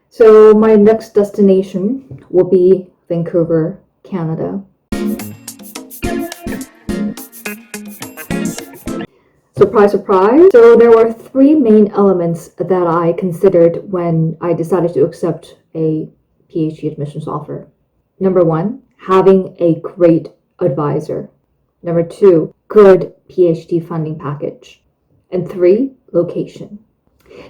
So my next destination will be Vancouver, Canada. Surprise, surprise. So there were three main elements that I considered when I decided to accept a PhD admissions offer. Number one, having a great advisor. Number two, good PhD funding package. And three, location.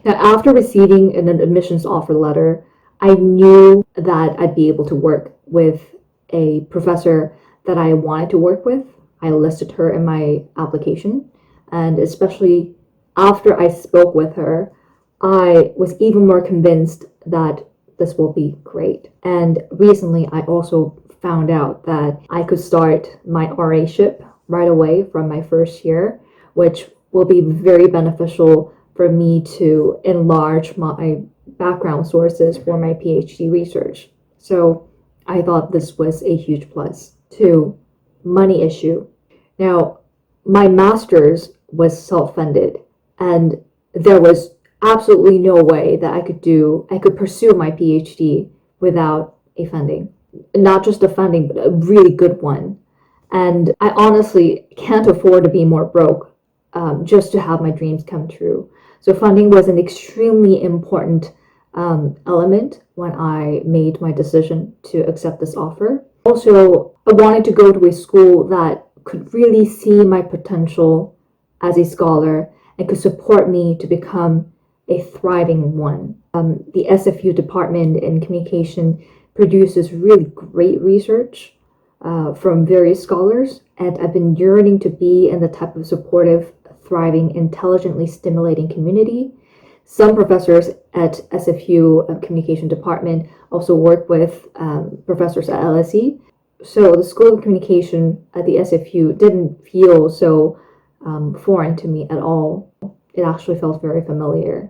Now, after receiving an admissions offer letter, I knew that I'd be able to work with a professor that I wanted to work with. I listed her in my application, and especially after I spoke with her, I was even more convinced that this will be great. And recently, I also found out that I could start my RA-ship right away from my first year, which will be very beneficial for me to enlarge my background sources for my PhD research. So I thought this was a huge plus. Two, money issue. Now, my master's was self-funded, and there was absolutely no way that I could pursue my PhD without a funding. Not just a funding, but a really good one. And I honestly can't afford to be more broke just to have my dreams come true. So funding was an extremely important element when I made my decision to accept this offer. Also, I wanted to go to a school that could really see my potential as a scholar and could support me to become a thriving one. The SFU department in communication produces really great research from various scholars, and I've been yearning to be in the type of supportive, thriving, intelligently stimulating community. Some professors at SFU communication department also work with professors at LSE. So the School of Communication at the SFU didn't feel so foreign to me at all. It actually felt very familiar.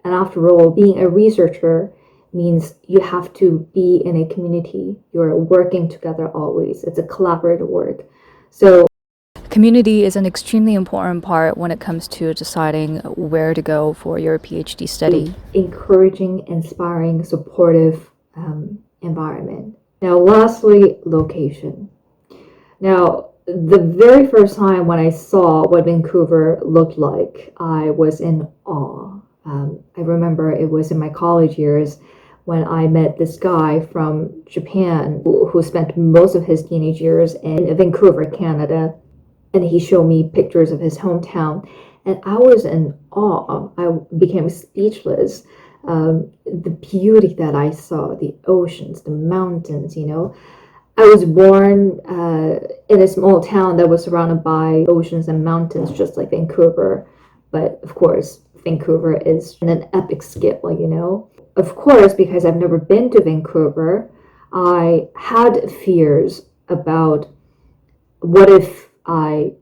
And after all, being a researcher means you have to be in a community. You're working together always. It's a collaborative work. So community is an extremely important part when it comes to deciding where to go for your PhD study. Encouraging, inspiring, supportive environment. Now, lastly, location. Now, the very first time when I saw what Vancouver looked like, I was in awe. I remember it was in my college years when I met this guy from Japan who spent most of his teenage years in Vancouver, Canada. And he showed me pictures of his hometown, and I was in awe. I became speechless. The beauty that I saw, the oceans, the mountains, I was born in a small town that was surrounded by oceans and mountains, just like Vancouver. But of course, Vancouver is in an epic scale, Of course, because I've never been to Vancouver, I had fears about what if I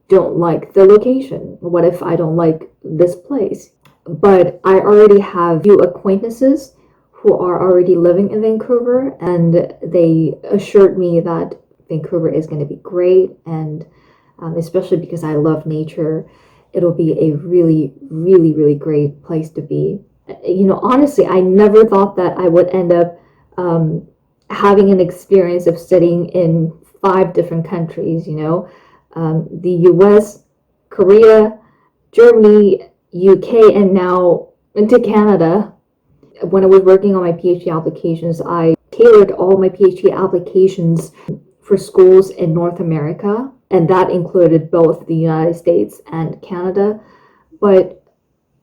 don't like the location? What if I don't like this place? But I already have few acquaintances who are already living in Vancouver, and they assured me that Vancouver is going to be great, and especially because I love nature, it'll be a really, really, really great place to be. Honestly, I never thought that I would end up having an experience of studying in 5 different countries, the US, Korea, Germany, UK, and now into Canada. When I was working on my PhD applications, I tailored all my PhD applications for schools in North America, and that included both the United States and Canada. But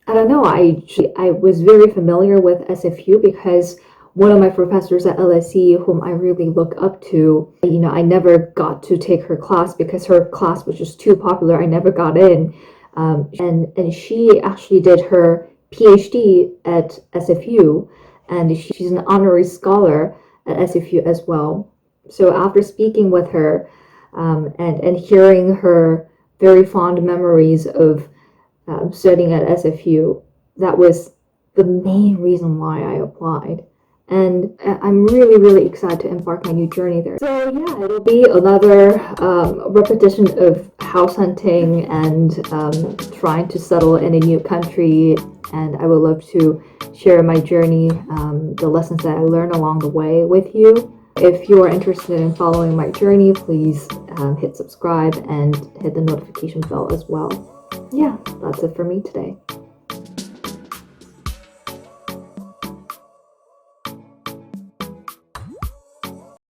I don't know, I was very familiar with SFU because one of my professors at LSE, whom I really look up to, I never got to take her class because her class was just too popular. I never got in. And she actually did her PhD at SFU, and she's an honorary scholar at SFU as well. So after speaking with her and hearing her very fond memories of studying at SFU, that was the main reason why I applied. and I'm really, really excited to embark my new journey there. So yeah, it'll be another repetition of house hunting and trying to settle in a new country, and I would love to share my journey, the lessons that I learned along the way with you. If you are interested in following my journey, please hit subscribe and hit the notification bell as well. Yeah, that's it for me today.